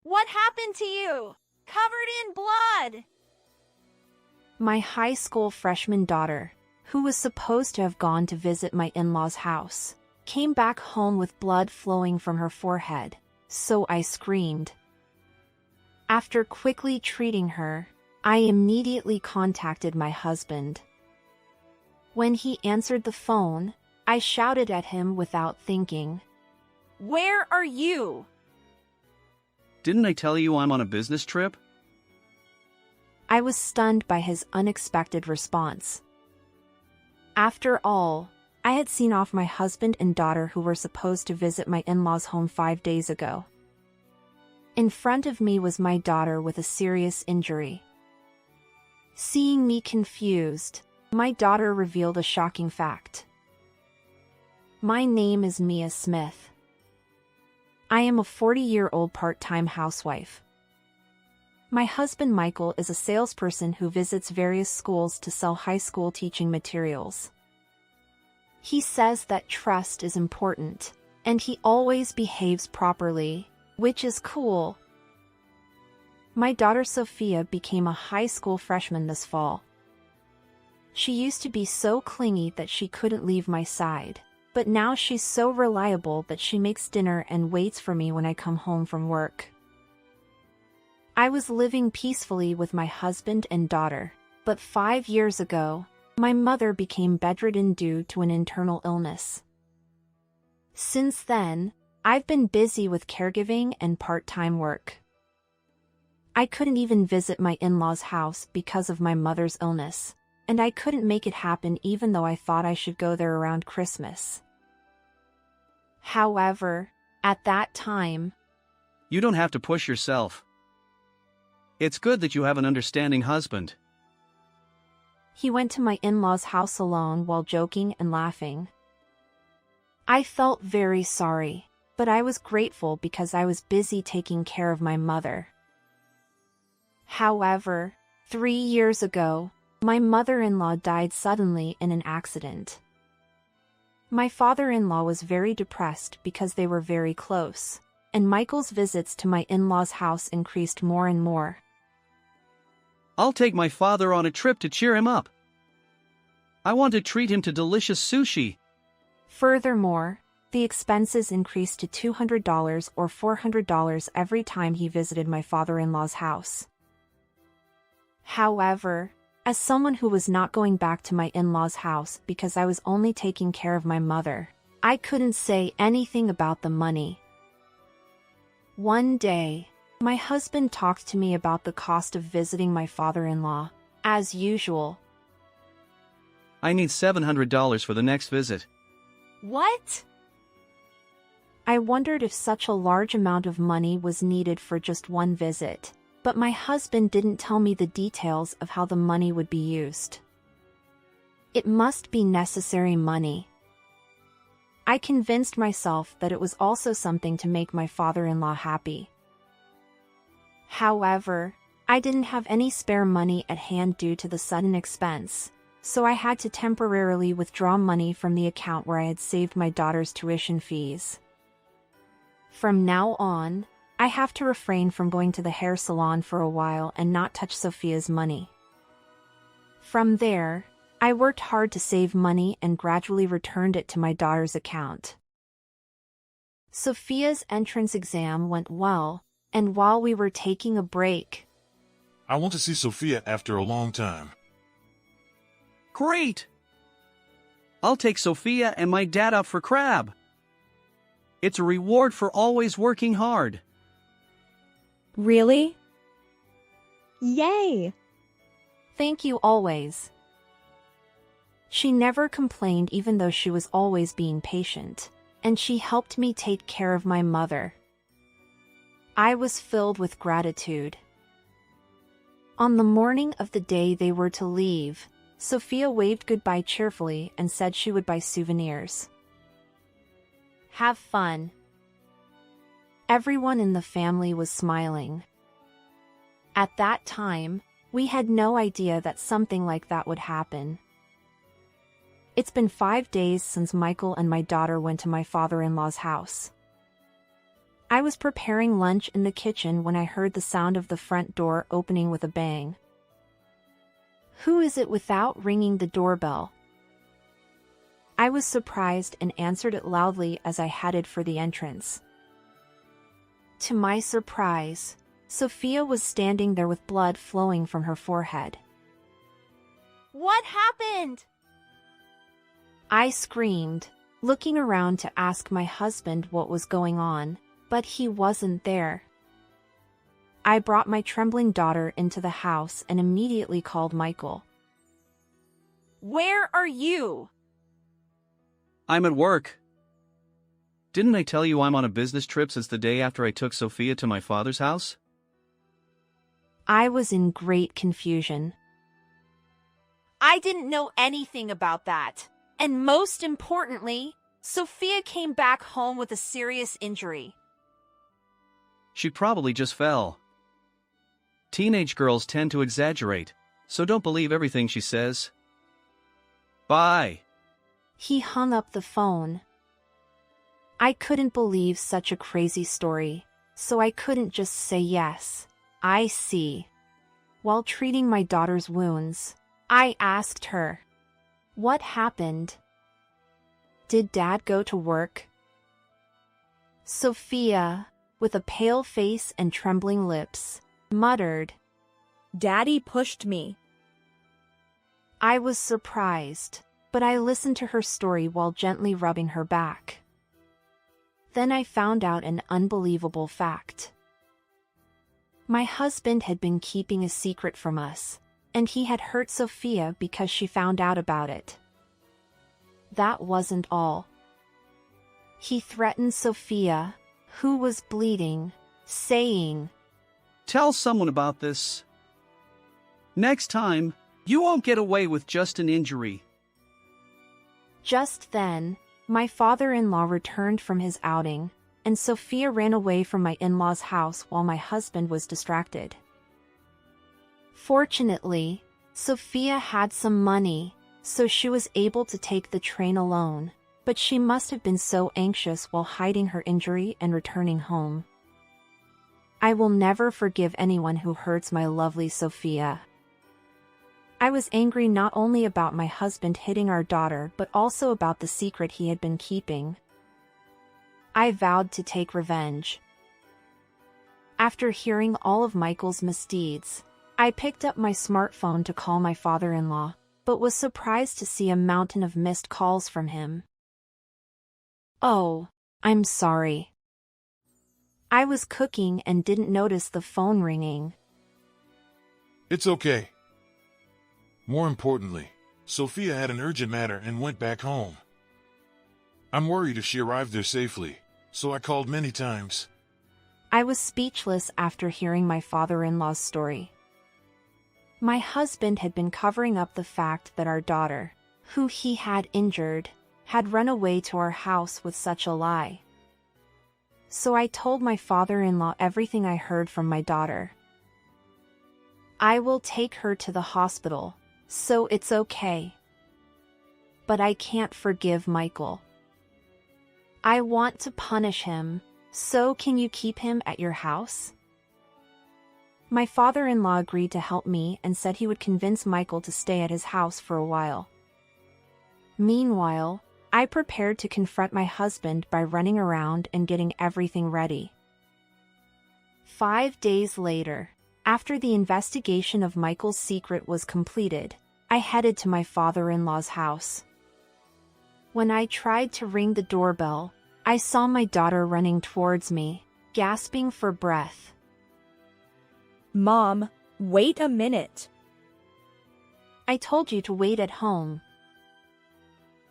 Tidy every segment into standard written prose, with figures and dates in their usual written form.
What happened to you? Covered in blood. My high school freshman daughter, who was supposed to have gone to visit my in-laws' house, came back home with blood flowing from her forehead, so I screamed. After quickly treating her, I immediately contacted my husband. When he answered the phone, I shouted at him without thinking. Where are you? Didn't I tell you I'm on a business trip? I was stunned by his unexpected response. After all, I had seen off my husband and daughter who were supposed to visit my in-laws' home 5 days ago. In front of me was my daughter with a serious injury. Seeing me confused, my daughter revealed a shocking fact. My name is Mia Smith. I am a 40-year-old part-time housewife. My husband Michael is a salesperson who visits various schools to sell high school teaching materials. He says that trust is important, and he always behaves properly, which is cool. My daughter Sophia became a high school freshman this fall. She used to be so clingy that she couldn't leave my side, but now she's so reliable that she makes dinner and waits for me when I come home from work. I was living peacefully with my husband and daughter, but 5 years ago, my mother became bedridden due to an internal illness. Since then, I've been busy with caregiving and part-time work. I couldn't even visit my in-laws' house because of my mother's illness, and I couldn't make it happen even though I thought I should go there around Christmas. However, at that time, You don't have to push yourself. It's good that you have an understanding husband. he went to my in-laws' house alone while joking and laughing. I felt very sorry, but I was grateful because I was busy taking care of my mother. However, 3 years ago, my mother-in-law died suddenly in an accident. My father-in-law was very depressed because they were very close, and Michael's visits to my in-laws' house increased more and more. I'll take my father on a trip to cheer him up. I want to treat him to delicious sushi. Furthermore, the expenses increased to $200 or $400 every time he visited my father-in-law's house. However, as someone who was not going back to my in-laws' house because I was only taking care of my mother, I couldn't say anything about the money. One day, my husband talked to me about the cost of visiting my father-in-law, as usual. I need $700 for the next visit. What? I wondered if such a large amount of money was needed for just one visit, but my husband didn't tell me the details of how the money would be used. It must be necessary money. I convinced myself that it was also something to make my father-in-law happy. However, I didn't have any spare money at hand due to the sudden expense, so I had to temporarily withdraw money from the account where I had saved my daughter's tuition fees. From now on, I have to refrain from going to the hair salon for a while and not touch Sophia's money. From there, I worked hard to save money and gradually returned it to my daughter's account. Sophia's entrance exam went well, and while we were taking a break, I want to see Sophia after a long time. Great! I'll take Sophia and my dad out for crab. It's a reward for always working hard. Really? Yay! thank you always. She never complained even though she was always being patient, and she helped me take care of my mother. I was filled with gratitude. On the morning of the day they were to leave, Sophia waved goodbye cheerfully and said she would buy souvenirs. Have fun. Everyone in the family was smiling. At that time, we had no idea that something like that would happen. It's been 5 days since Michael and my daughter went to my father-in-law's house. I was preparing lunch in the kitchen when I heard the sound of the front door opening with a bang. "Who is it?" without ringing the doorbell. I was surprised and answered it loudly as I headed for the entrance. To my surprise, Sophia was standing there with blood flowing from her forehead. What happened? I screamed, looking around to ask my husband what was going on, but he wasn't there. I brought my trembling daughter into the house and immediately called Michael. Where are you? I'm at work. Didn't I tell you I'm on a business trip since the day after I took Sophia to my father's house? I was in great confusion. I didn't know anything about that. And most importantly, Sophia came back home with a serious injury. She probably just fell. Teenage girls tend to exaggerate, so don't believe everything she says. Bye. He hung up the phone. I couldn't believe such a crazy story, so I couldn't just say yes, I see. While treating my daughter's wounds, I asked her, "What happened? Did Dad go to work?" Sophia, with a pale face and trembling lips, muttered, Daddy pushed me. I was surprised, but I listened to her story while gently rubbing her back. Then I found out an unbelievable fact. My husband had been keeping a secret from us, and he had hurt Sophia because she found out about it. That wasn't all. He threatened Sophia, who was bleeding, saying, Tell someone about this. Next time, you won't get away with just an injury. Just then, my father-in-law returned from his outing, and Sophia ran away from my in-laws' house while my husband was distracted. Fortunately, Sophia had some money, so she was able to take the train alone, but she must have been so anxious while hiding her injury and returning home. I will never forgive anyone who hurts my lovely Sophia. I was angry not only about my husband hitting our daughter but also about the secret he had been keeping. I vowed to take revenge. After hearing all of Michael's misdeeds, I picked up my smartphone to call my father-in-law, but was surprised to see a mountain of missed calls from him. Oh, I'm sorry. I was cooking and didn't notice the phone ringing. It's okay. More importantly, Sophia had an urgent matter and went back home. I'm worried if she arrived there safely, so I called many times. I was speechless after hearing my father-in-law's story. My husband had been covering up the fact that our daughter, who he had injured, had run away to our house with such a lie. So I told my father-in-law everything I heard from my daughter. I will take her to the hospital, so it's okay. But I can't forgive Michael. I want to punish him, so can you keep him at your house? My father-in-law agreed to help me and said he would convince Michael to stay at his house for a while. Meanwhile, I prepared to confront my husband by running around and getting everything ready. 5 days later, after the investigation of Michael's secret was completed, I headed to my father-in-law's house. When I tried to ring the doorbell, I saw my daughter running towards me, gasping for breath. Mom, wait a minute. I told you to wait at home.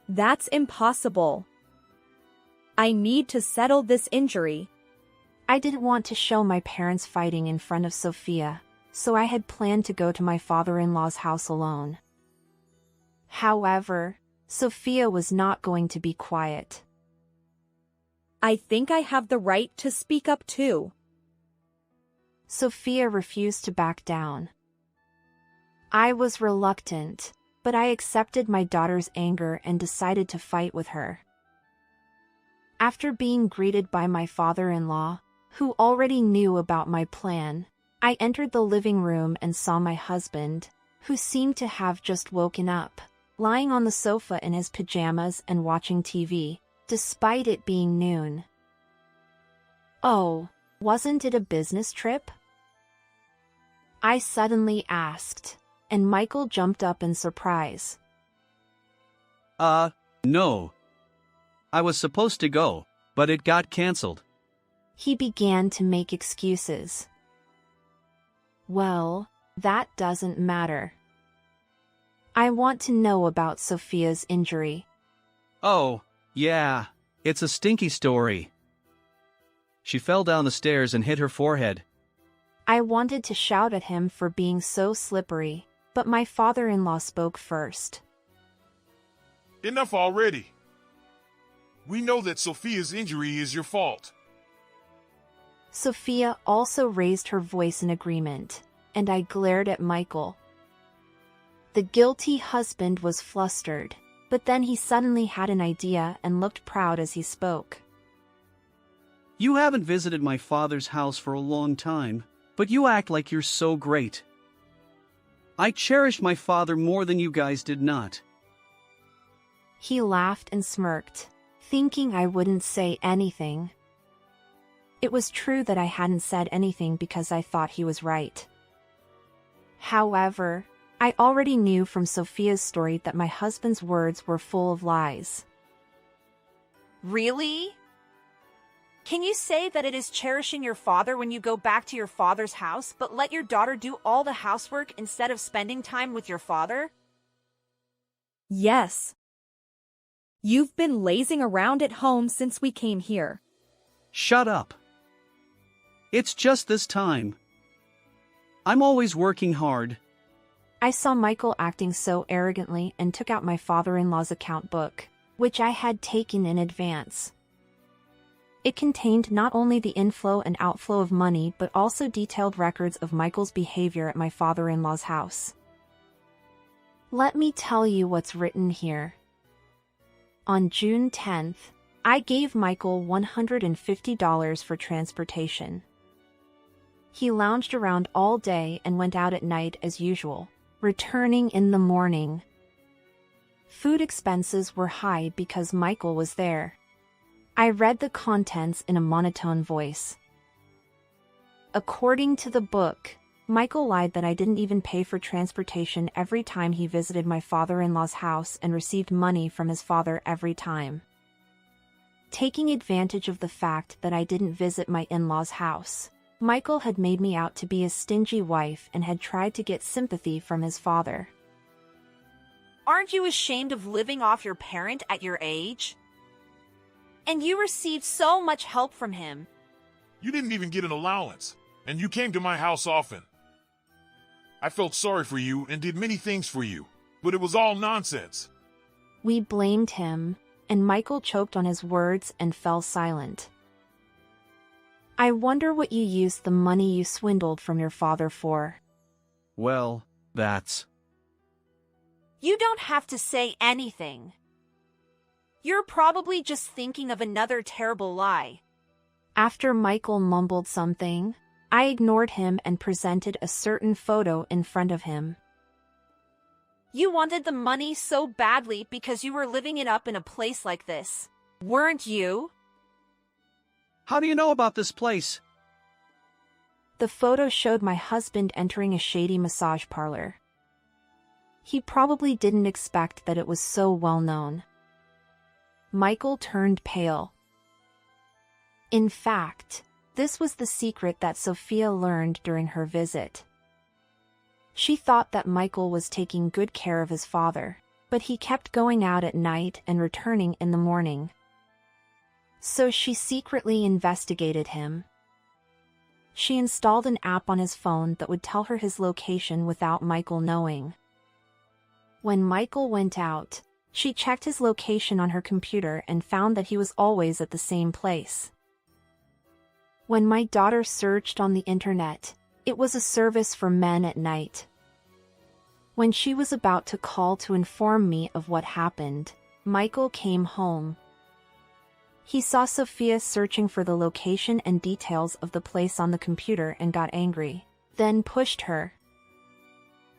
That's impossible. I need to settle this injury. I didn't want to show my parents fighting in front of Sophia, so I had planned to go to my father-in-law's house alone. However, Sophia was not going to be quiet. I think I have the right to speak up too. Sophia refused to back down. I was reluctant, but I accepted my daughter's anger and decided to fight with her. After being greeted by my father-in-law, who already knew about my plan. I entered the living room and saw my husband, who seemed to have just woken up, lying on the sofa in his pajamas and watching TV, despite it being noon. "Oh, wasn't it a business trip?" I suddenly asked, and Michael jumped up in surprise. No. I was supposed to go, but it got canceled." He began to make excuses. "Well, that doesn't matter. I want to know about Sophia's injury." "Oh, yeah, it's a stinky story. She fell down the stairs and hit her forehead." I wanted to shout at him for being so slippery, but my father-in-law spoke first. Enough already. We know that Sophia's injury is your fault. Sophia also raised her voice in agreement, and I glared at Michael. The guilty husband was flustered, but then he suddenly had an idea and looked proud as he spoke. "You haven't visited my father's house for a long time, but you act like you're so great. I cherish my father more than you guys did not." He laughed and smirked, thinking I wouldn't say anything. It was true that I hadn't said anything because I thought he was right. However, I already knew from Sophia's story that my husband's words were full of lies. Really? Can you say that it is cherishing your father when you go back to your father's house, but let your daughter do all the housework instead of spending time with your father? Yes. You've been lazing around at home since we came here. Shut up. It's just this time. I'm always working hard. I saw Michael acting so arrogantly and took out my father-in-law's account book, which I had taken in advance. It contained not only the inflow and outflow of money but also detailed records of Michael's behavior at my father-in-law's house. Let me tell you what's written here. On June 10th, I gave Michael $150 for transportation. He lounged around all day and went out at night as usual, returning in the morning. Food expenses were high because Michael was there. I read the contents in a monotone voice. According to the book, Michael lied that I didn't even pay for transportation every time he visited my father-in-law's house and received money from his father every time. Taking advantage of the fact that I didn't visit my in-laws' house, Michael had made me out to be a stingy wife and had tried to get sympathy from his father. Aren't you ashamed of living off your parent at your age? And you received so much help from him. You didn't even get an allowance, and you came to my house often. I felt sorry for you and did many things for you, but it was all nonsense. We blamed him, and Michael choked on his words and fell silent. I wonder what you used the money you swindled from your father for. Well, that's... You don't have to say anything. You're probably just thinking of another terrible lie. After Michael mumbled something, I ignored him and presented a certain photo in front of him. You wanted the money so badly because you were living it up in a place like this, weren't you? How do you know about this place? The photo showed my husband entering a shady massage parlor. He probably didn't expect that it was so well known. Michael turned pale. In fact, this was the secret that Sophia learned during her visit. She thought that Michael was taking good care of his father, but he kept going out at night and returning in the morning. So she secretly investigated him. She installed an app on his phone that would tell her his location without Michael knowing. When Michael went out, she checked his location on her computer and found that he was always at the same place. When my daughter searched on the internet, it was a service for men at night. When she was about to call to inform me of what happened, Michael came home. He saw Sophia searching for the location and details of the place on the computer and got angry, then pushed her.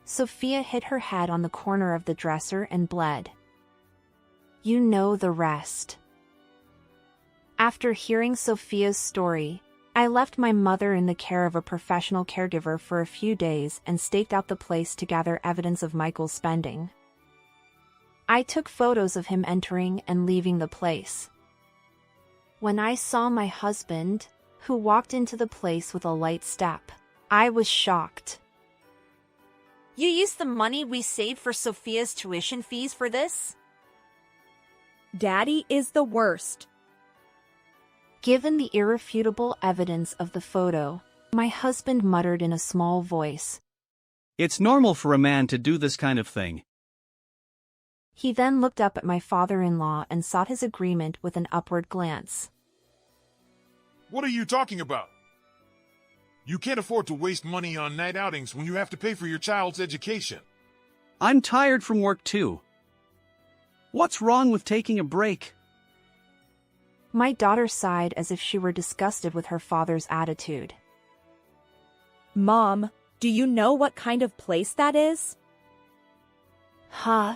Sophia hit her head on the corner of the dresser and bled. You know the rest. After hearing Sophia's story, I left my mother in the care of a professional caregiver for a few days and staked out the place to gather evidence of Michael's spending. I took photos of him entering and leaving the place. When I saw my husband, who walked into the place with a light step, I was shocked. You used the money we saved for Sophia's tuition fees for this? Daddy is the worst. Given the irrefutable evidence of the photo, my husband muttered in a small voice. It's normal for a man to do this kind of thing. He then looked up at my father-in-law and sought his agreement with an upward glance. What are you talking about? You can't afford to waste money on night outings when you have to pay for your child's education. I'm tired from work too. What's wrong with taking a break? My daughter sighed as if she were disgusted with her father's attitude. Mom, do you know what kind of place that is? Huh?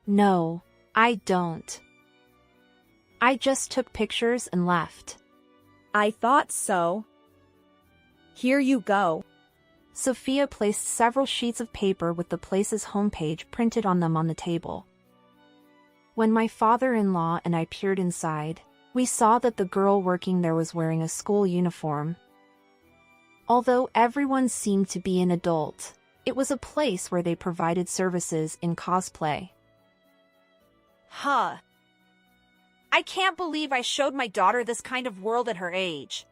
No, I don't. I just took pictures and left. I thought so. Here you go. Sophia placed several sheets of paper with the place's homepage printed on them on the table. When my father-in-law and I peered inside, we saw that the girl working there was wearing a school uniform. Although everyone seemed to be an adult, it was a place where they provided services in cosplay. Huh. I can't believe I showed my daughter this kind of world at her age.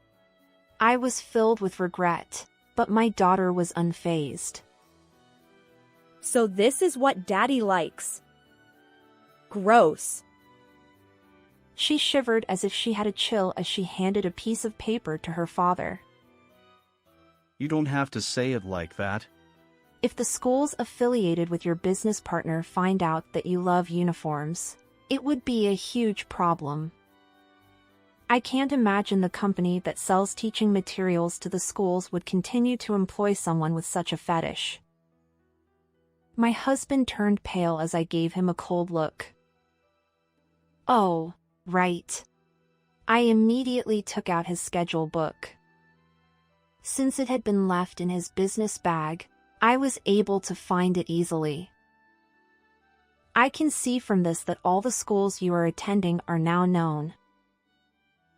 I was filled with regret, but my daughter was unfazed. So this is what Daddy likes. Gross. She shivered as if she had a chill as she handed a piece of paper to her father. You don't have to say it like that. If the schools affiliated with your business partner find out that you love uniforms, it would be a huge problem. I can't imagine the company that sells teaching materials to the schools would continue to employ someone with such a fetish. My husband turned pale as I gave him a cold look. Oh, right. I immediately took out his schedule book. Since it had been left in his business bag, I was able to find it easily. I can see from this that all the schools you are attending are now known.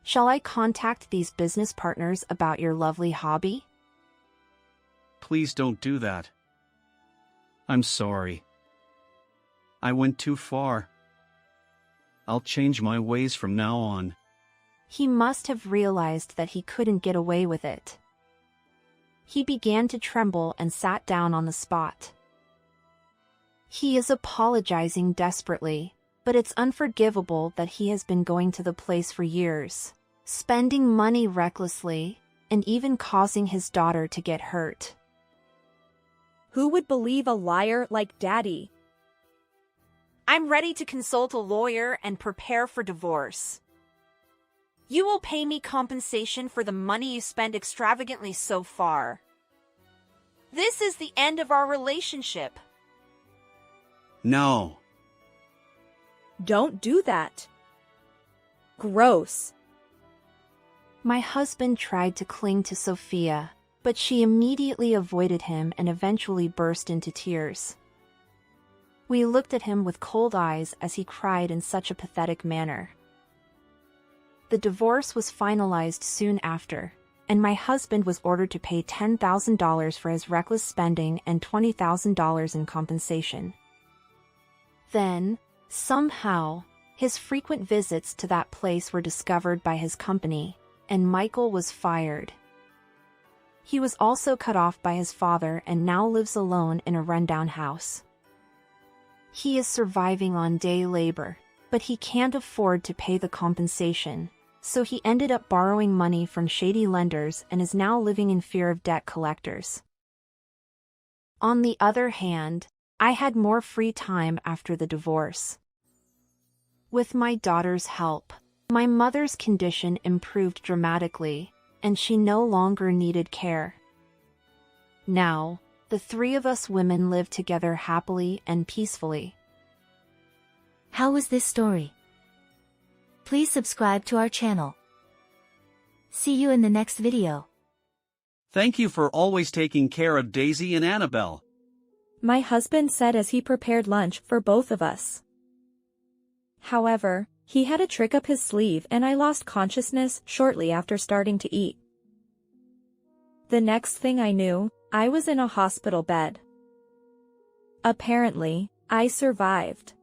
Shall I contact these business partners about your lovely hobby? Please don't do that. I'm sorry. I went too far. I'll change my ways from now on. He must have realized that he couldn't get away with it. He began to tremble and sat down on the spot. He is apologizing desperately, but it's unforgivable that he has been going to the place for years, spending money recklessly, and even causing his daughter to get hurt. Who would believe a liar like Daddy? I'm ready to consult a lawyer and prepare for divorce. You will pay me compensation for the money you spend extravagantly so far. This is the end of our relationship. No. Don't do that. Gross. My husband tried to cling to Sophia, but she immediately avoided him and eventually burst into tears. We looked at him with cold eyes as he cried in such a pathetic manner. The divorce was finalized soon after, and my husband was ordered to pay $10,000 for his reckless spending and $20,000 in compensation. Then, somehow, his frequent visits to that place were discovered by his company, and Michael was fired. He was also cut off by his father and now lives alone in a rundown house. He is surviving on day labor, but he can't afford to pay the compensation, so he ended up borrowing money from shady lenders and is now living in fear of debt collectors. On the other hand, I had more free time after the divorce. With my daughter's help, My mother's condition improved dramatically, and she no longer needed care. Now, the three of us women live together happily and peacefully. How was this story? Please subscribe to our channel. See you in the next video. Thank you for always taking care of Daisy and Annabelle. My husband said as he prepared lunch for both of us. However, he had a trick up his sleeve and I lost consciousness shortly after starting to eat. The next thing I knew, I was in a hospital bed. Apparently, I survived.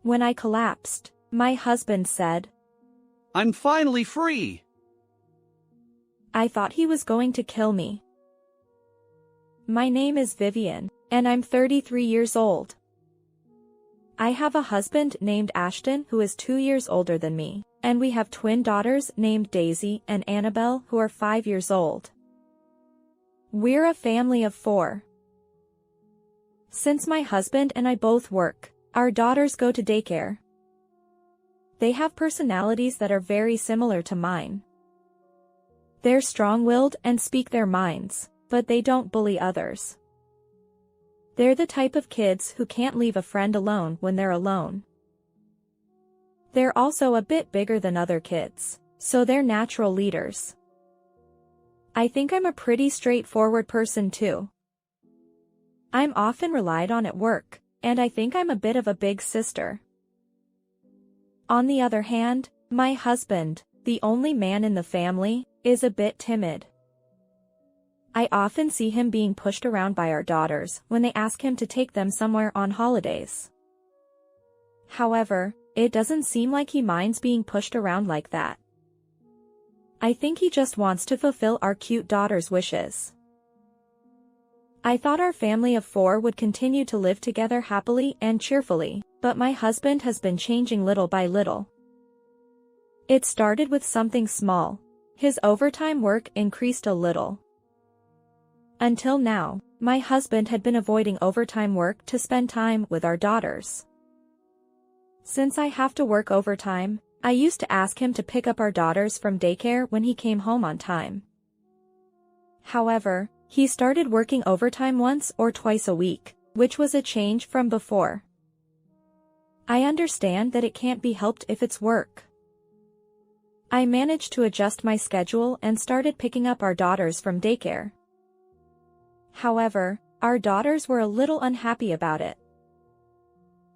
When I collapsed, my husband said, I'm finally free. I thought he was going to kill me. My name is Vivian, and I'm 33 years old. I have a husband named Ashton who is 2 years older than me, and we have twin daughters named Daisy and Annabelle who are 5 years old. We're a family of 4. Since my husband and I both work, our daughters go to daycare. They have personalities that are very similar to mine. They're strong-willed and speak their minds, but they don't bully others. They're the type of kids who can't leave a friend alone when they're alone. They're also a bit bigger than other kids, so they're natural leaders. I think I'm a pretty straightforward person too. I'm often relied on at work, and I think I'm a bit of a big sister. On the other hand, my husband, the only man in the family, is a bit timid. I often see him being pushed around by our daughters when they ask him to take them somewhere on holidays. However, it doesn't seem like he minds being pushed around like that. I think he just wants to fulfill our cute daughter's wishes. I thought our family of 4 would continue to live together happily and cheerfully, but my husband has been changing little by little. It started with something small. His overtime work increased a little. Until now, my husband had been avoiding overtime work to spend time with our daughters. Since I have to work overtime, I used to ask him to pick up our daughters from daycare when he came home on time. However, he started working overtime once or twice a week, which was a change from before. I understand that it can't be helped if it's work. I managed to adjust my schedule and started picking up our daughters from daycare. However, our daughters were a little unhappy about it.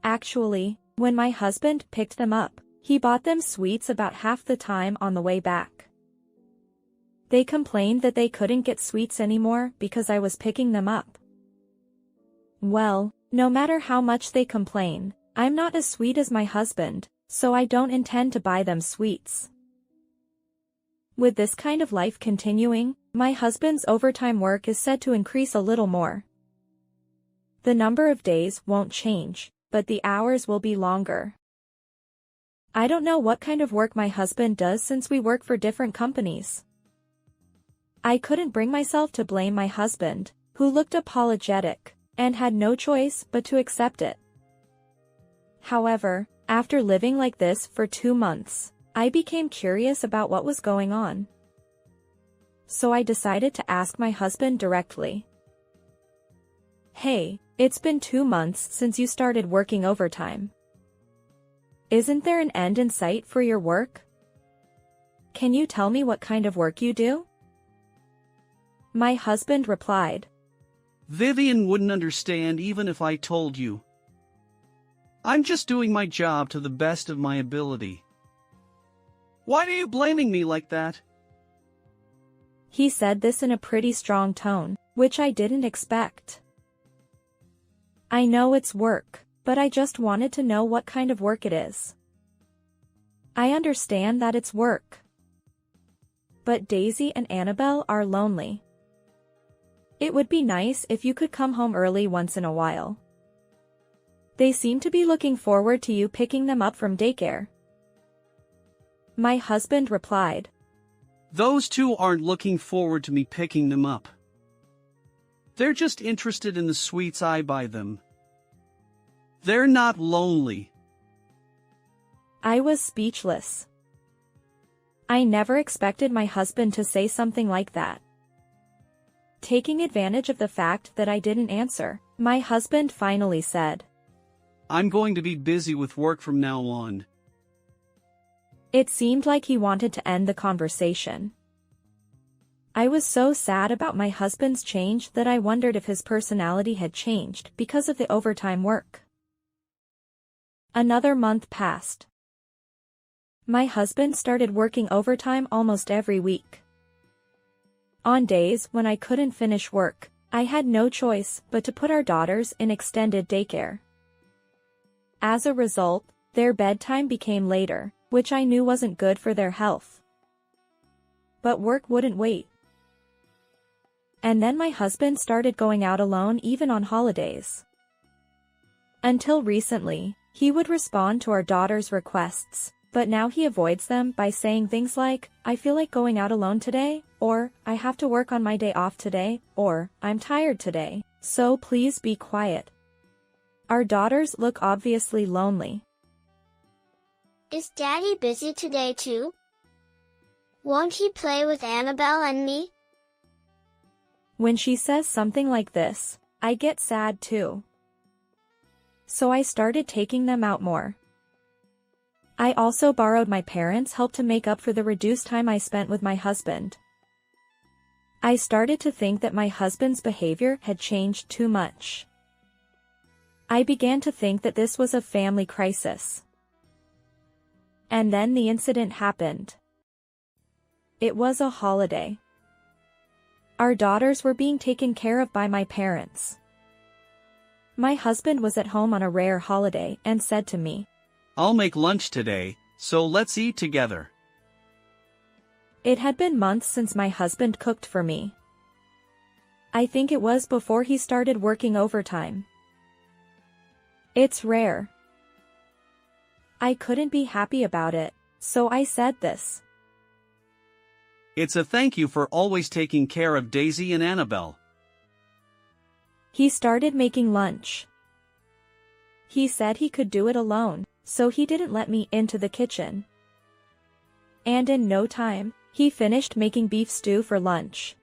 Actually, when my husband picked them up, he bought them sweets about half the time on the way back. They complained that they couldn't get sweets anymore because I was picking them up. Well, no matter how much they complain, I'm not as sweet as my husband, so I don't intend to buy them sweets. With this kind of life continuing, my husband's overtime work is said to increase a little more. The number of days won't change, but the hours will be longer. I don't know what kind of work my husband does since we work for different companies. I couldn't bring myself to blame my husband, who looked apologetic, and had no choice but to accept it. However, after living like this for 2 months, I became curious about what was going on. So I decided to ask my husband directly. Hey, it's been 2 months since you started working overtime. Isn't there an end in sight for your work? Can you tell me what kind of work you do? My husband replied, Vivian wouldn't understand even if I told you. I'm just doing my job to the best of my ability. Why are you blaming me like that? He said this in a pretty strong tone, which I didn't expect. I know it's work, but I just wanted to know what kind of work it is. I understand that it's work. But Daisy and Annabelle are lonely. It would be nice if you could come home early once in a while. They seem to be looking forward to you picking them up from daycare. My husband replied, Those two aren't looking forward to me picking them up. They're just interested in the sweets I buy them. They're not lonely. I was speechless. I never expected my husband to say something like that. Taking advantage of the fact that I didn't answer, my husband finally said, I'm going to be busy with work from now on. It seemed like he wanted to end the conversation. I was so sad about my husband's change that I wondered if his personality had changed because of the overtime work. Another month passed. My husband started working overtime almost every week. On days when I couldn't finish work, I had no choice but to put our daughters in extended daycare. As a result, their bedtime became later, which I knew wasn't good for their health. But work wouldn't wait. And then my husband started going out alone even on holidays. Until recently, he would respond to our daughter's requests, but now he avoids them by saying things like, I feel like going out alone today, or, I have to work on my day off today, or, I'm tired today, so please be quiet. Our daughters look obviously lonely. Is Daddy busy today too? Won't he play with Annabelle and me? When she says something like this, I get sad too. So I started taking them out more. I also borrowed my parents' help to make up for the reduced time I spent with my husband. I started to think that my husband's behavior had changed too much. I began to think that this was a family crisis. And then the incident happened. It was a holiday. Our daughters were being taken care of by my parents. My husband was at home on a rare holiday and said to me, I'll make lunch today, so let's eat together. It had been months since my husband cooked for me. I think it was before he started working overtime. It's rare. I couldn't be happy about it, so I said this. It's a thank you for always taking care of Daisy and Annabelle. He started making lunch. He said he could do it alone, so he didn't let me into the kitchen. And in no time, he finished making beef stew for lunch.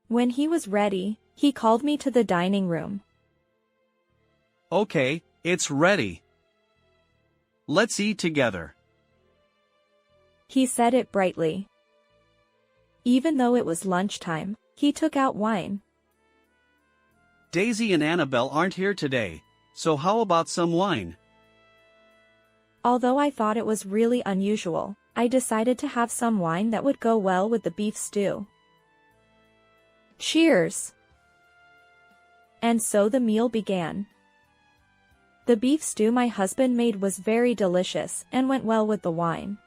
When he was ready, he called me to the dining room. Okay, it's ready. Let's eat together. He said it brightly. Even though it was lunchtime, he took out wine. Daisy and Annabelle aren't here today, so how about some wine? Although I thought it was really unusual, I decided to have some wine that would go well with the beef stew. Cheers! And so the meal began. The beef stew my husband made was very delicious and went well with the wine.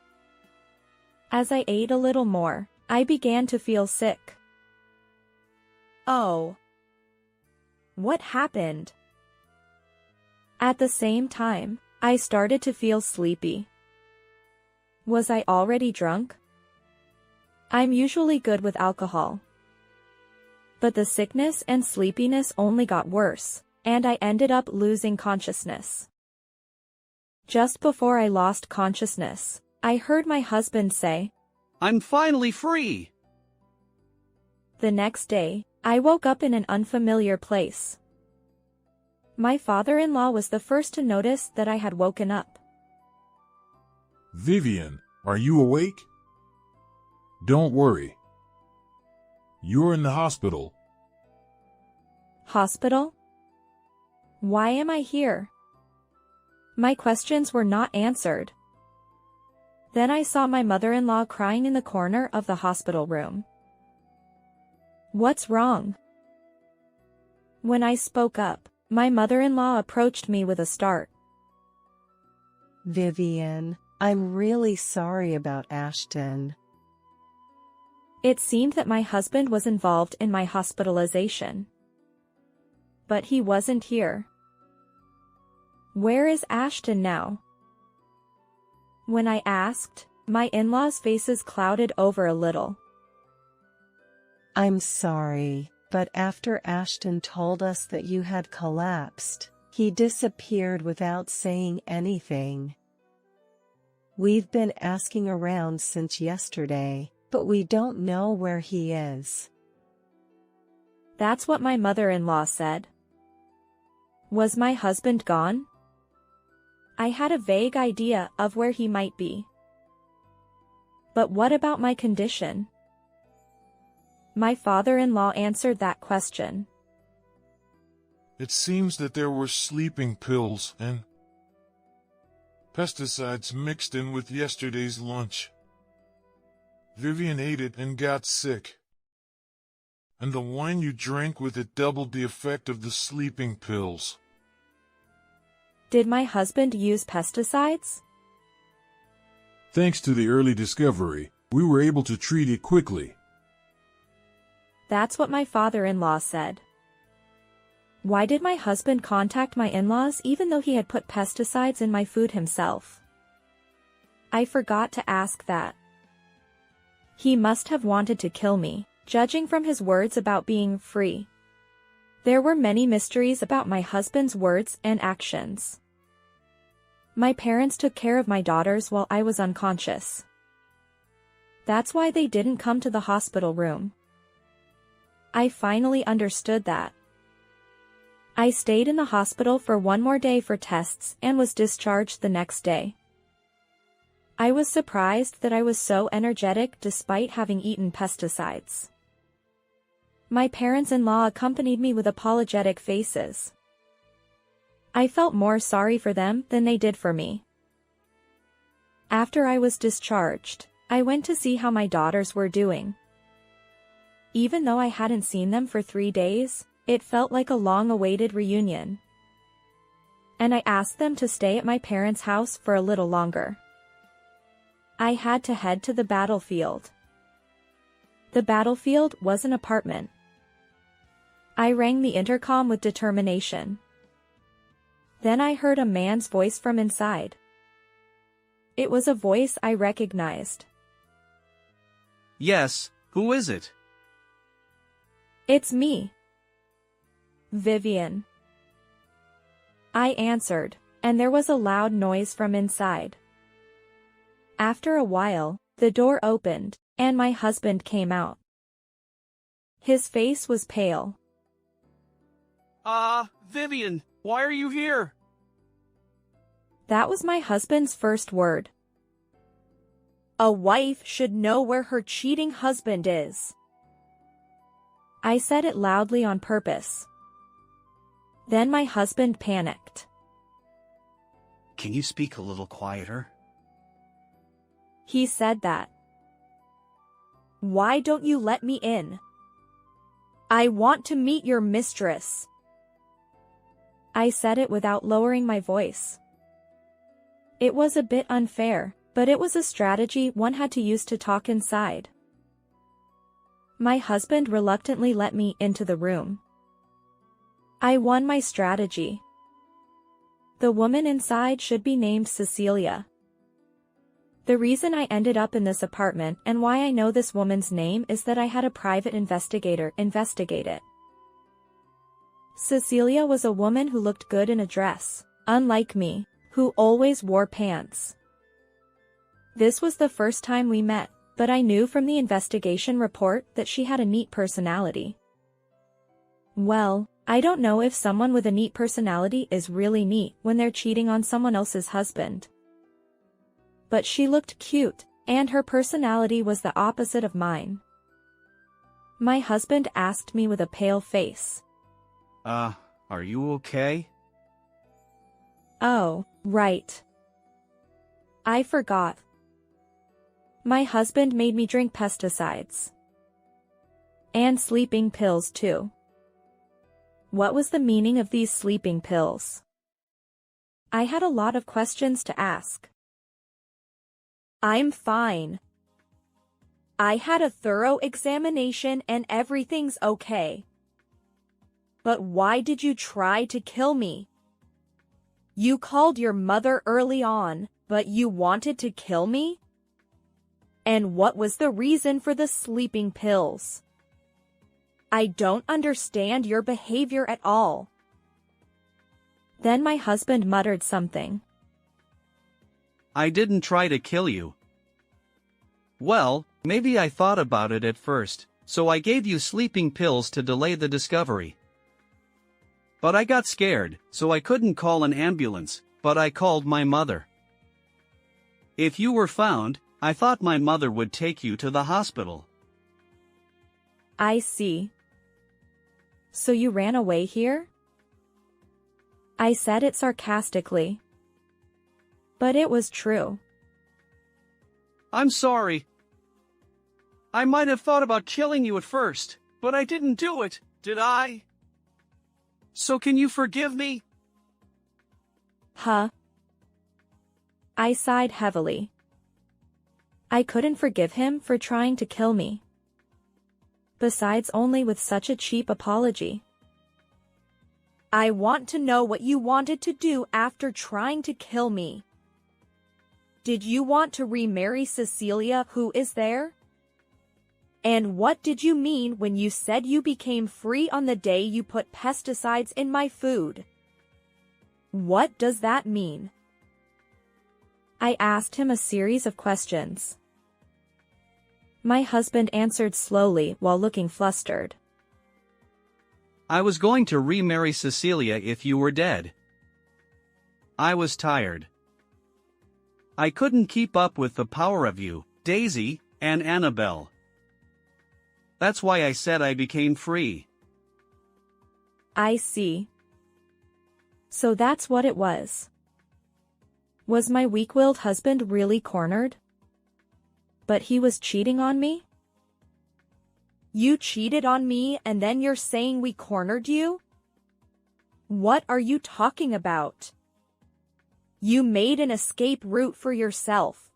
As I ate a little more, I began to feel sick. Oh. What happened? At the same time, I started to feel sleepy. Was I already drunk? I'm usually good with alcohol. But the sickness and sleepiness only got worse, and I ended up losing consciousness. Just before I lost consciousness, I heard my husband say, I'm finally free! The next day, I woke up in an unfamiliar place. My father-in-law was the first to notice that I had woken up. Vivian, are you awake? Don't worry. You're in the hospital. Hospital? Why am I here? My questions were not answered. Then I saw my mother-in-law crying in the corner of the hospital room. What's wrong? When I spoke up, my mother-in-law approached me with a start. Vivian, I'm really sorry about Ashton. It seemed that my husband was involved in my hospitalization. But he wasn't here. Where is Ashton now? When I asked, my in-laws' faces clouded over a little. I'm sorry, but after Ashton told us that you had collapsed, he disappeared without saying anything. We've been asking around since yesterday, but we don't know where he is. That's what my mother-in-law said. Was my husband gone? I had a vague idea of where he might be. But what about my condition? My father-in-law answered that question. It seems that there were sleeping pills and pesticides mixed in with yesterday's lunch. Vivian ate it and got sick. And the wine you drank with it doubled the effect of the sleeping pills. Did my husband use pesticides? Thanks to the early discovery, we were able to treat it quickly. That's what my father-in-law said. Why did my husband contact my in-laws even though he had put pesticides in my food himself? I forgot to ask that. He must have wanted to kill me, judging from his words about being free. There were many mysteries about my husband's words and actions. My parents took care of my daughters while I was unconscious. That's why they didn't come to the hospital room. I finally understood that. I stayed in the hospital for one more day for tests and was discharged the next day. I was surprised that I was so energetic despite having eaten pesticides. My parents-in-law accompanied me with apologetic faces. I felt more sorry for them than they did for me. After I was discharged, I went to see how my daughters were doing. Even though I hadn't seen them for 3 days, it felt like a long-awaited reunion. And I asked them to stay at my parents' house for a little longer. I had to head to the battlefield. The battlefield was an apartment. I rang the intercom with determination. Then I heard a man's voice from inside. It was a voice I recognized. Yes, who is it? It's me. Vivian. I answered, and there was a loud noise from inside. After a while, the door opened, and my husband came out. His face was pale. Vivian, why are you here? That was my husband's first word. A wife should know where her cheating husband is. I said it loudly on purpose. Then my husband panicked. Can you speak a little quieter? He said that. Why don't you let me in? I want to meet your mistress. I said it without lowering my voice. It was a bit unfair, but it was a strategy one had to use to talk inside. My husband reluctantly let me into the room. I won my strategy. The woman inside should be named Cecilia. The reason I ended up in this apartment and why I know this woman's name is that I had a private investigator investigate it. Cecilia was a woman who looked good in a dress, unlike me, who always wore pants. This was the first time we met, but I knew from the investigation report that she had a neat personality. Well, I don't know if someone with a neat personality is really neat when they're cheating on someone else's husband. But she looked cute, and her personality was the opposite of mine. My husband asked me with a pale face. Are you okay? Oh, right. I forgot. My husband made me drink pesticides. And sleeping pills too. What was the meaning of these sleeping pills? I had a lot of questions to ask. I'm fine. I had a thorough examination and everything's okay. But why did you try to kill me? You called your mother early on, but you wanted to kill me? And what was the reason for the sleeping pills? I don't understand your behavior at all. Then my husband muttered something. I didn't try to kill you. Well, maybe I thought about it at first, so I gave you sleeping pills to delay the discovery. But I got scared, so I couldn't call an ambulance, but I called my mother. If you were found, I thought my mother would take you to the hospital. I see. So you ran away here? I said it sarcastically. But it was true. I'm sorry. I might have thought about killing you at first, but I didn't do it, did I? So can you forgive me? Huh? I sighed heavily. I couldn't forgive him for trying to kill me. Besides, only with such a cheap apology. I want to know what you wanted to do after trying to kill me. Did you want to remarry Cecilia, who is there? And what did you mean when you said you became free on the day you put pesticides in my food? What does that mean? I asked him a series of questions. My husband answered slowly while looking flustered. I was going to remarry Cecilia if you were dead. I was tired. I couldn't keep up with the power of you, Daisy, and Annabelle. That's why I said I became free. I see. So that's what it was. Was my weak-willed husband really cornered? But he was cheating on me? You cheated on me and then you're saying we cornered you? What are you talking about? You made an escape route for yourself.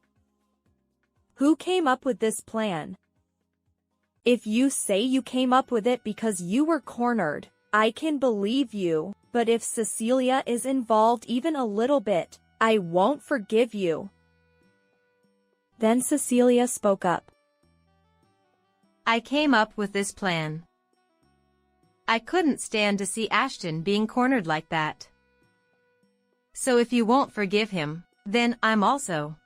Who came up with this plan? If you say you came up with it because you were cornered, I can believe you, but if Cecilia is involved even a little bit, I won't forgive you. Then Cecilia spoke up. I came up with this plan. I couldn't stand to see Ashton being cornered like that. So if you won't forgive him, then I'm also.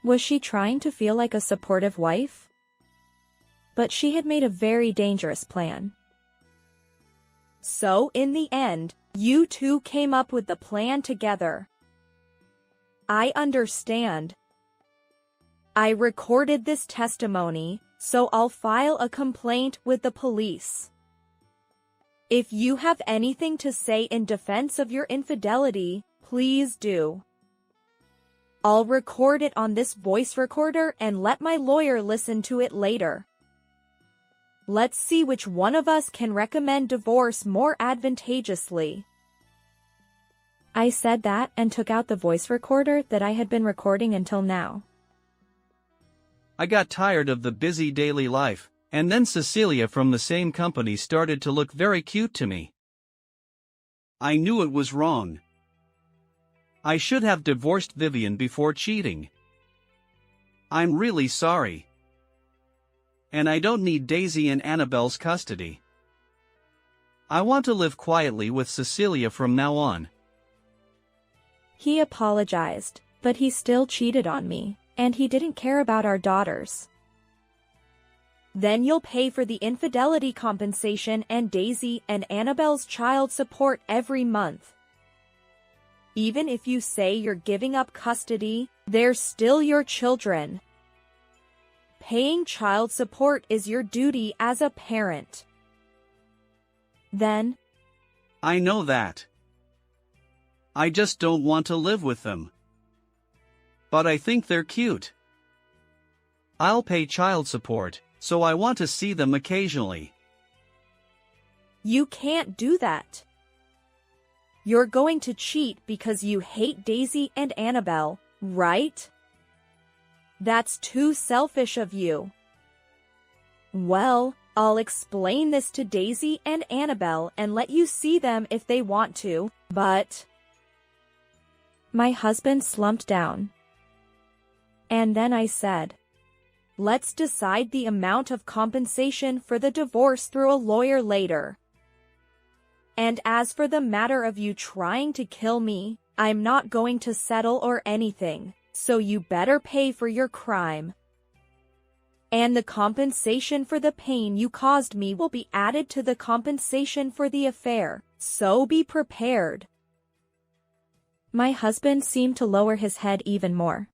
Was she trying to feel like a supportive wife? But she had made a very dangerous plan. So in the end, you two came up with the plan together. I understand. I recorded this testimony, so I'll file a complaint with the police. If you have anything to say in defense of your infidelity, please do. I'll record it on this voice recorder and let my lawyer listen to it later. Let's see which one of us can recommend divorce more advantageously. I said that and took out the voice recorder that I had been recording until now. I got tired of the busy daily life, and then Cecilia from the same company started to look very cute to me. I knew it was wrong. I should have divorced Vivian before cheating. I'm really sorry. And I don't need Daisy and Annabelle's custody. I want to live quietly with Cecilia from now on. He apologized, but he still cheated on me, and he didn't care about our daughters. Then you'll pay for the infidelity compensation and Daisy and Annabelle's child support every month. Even if you say you're giving up custody, they're still your children. Paying child support is your duty as a parent. Then, I know that. I just don't want to live with them. But I think they're cute. I'll pay child support, so I want to see them occasionally. You can't do that. You're going to cheat because you hate Daisy and Annabelle, right? That's too selfish of you. Well, I'll explain this to Daisy and Annabelle and let you see them if they want to, but... My husband slumped down. And then I said, let's decide the amount of compensation for the divorce through a lawyer later. And as for the matter of you trying to kill me, I'm not going to settle or anything, so you better pay for your crime. And the compensation for the pain you caused me will be added to the compensation for the affair, so be prepared. My husband seemed to lower his head even more.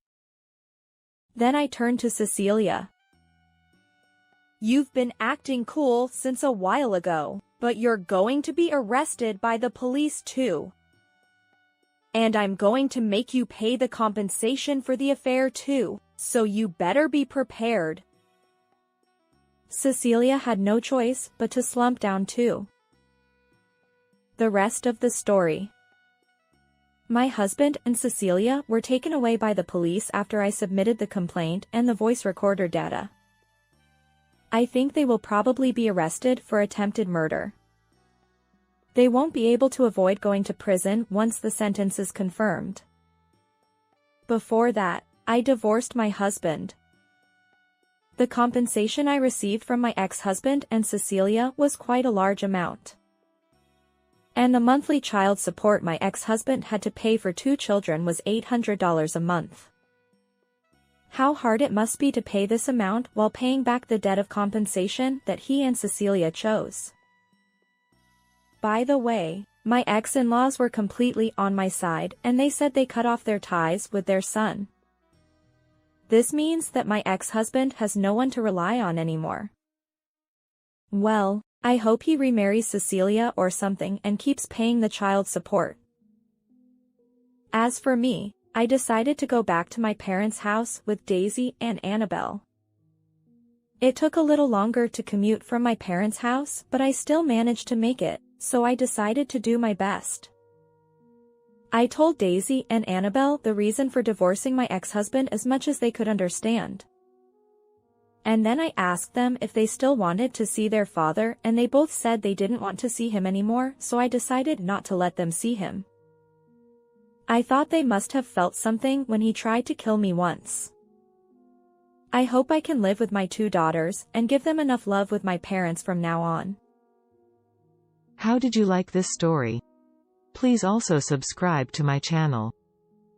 Then I turned to Cecilia. You've been acting cool since a while ago, but you're going to be arrested by the police too. And I'm going to make you pay the compensation for the affair too, so you better be prepared. Cecilia had no choice but to slump down too. The rest of the story. My husband and Cecilia were taken away by the police after I submitted the complaint and the voice recorder data. I think they will probably be arrested for attempted murder. They won't be able to avoid going to prison once the sentence is confirmed. Before that, I divorced my husband. The compensation I received from my ex-husband and Cecilia was quite a large amount. And the monthly child support my ex-husband had to pay for 2 children was $800 a month. How hard it must be to pay this amount while paying back the debt of compensation that he and Cecilia chose. By the way, my ex-in-laws were completely on my side and they said they cut off their ties with their son. This means that my ex-husband has no one to rely on anymore. Well, I hope he remarries Cecilia or something and keeps paying the child support. As for me, I decided to go back to my parents' house with Daisy and Annabelle. It took a little longer to commute from my parents' house, but I still managed to make it, so I decided to do my best. I told Daisy and Annabelle the reason for divorcing my ex-husband as much as they could understand. And then I asked them if they still wanted to see their father, and they both said they didn't want to see him anymore, so I decided not to let them see him. I thought they must have felt something when he tried to kill me once. I hope I can live with my 2 daughters and give them enough love with my parents from now on. How did you like this story? Please also subscribe to my channel.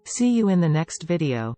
See you in the next video.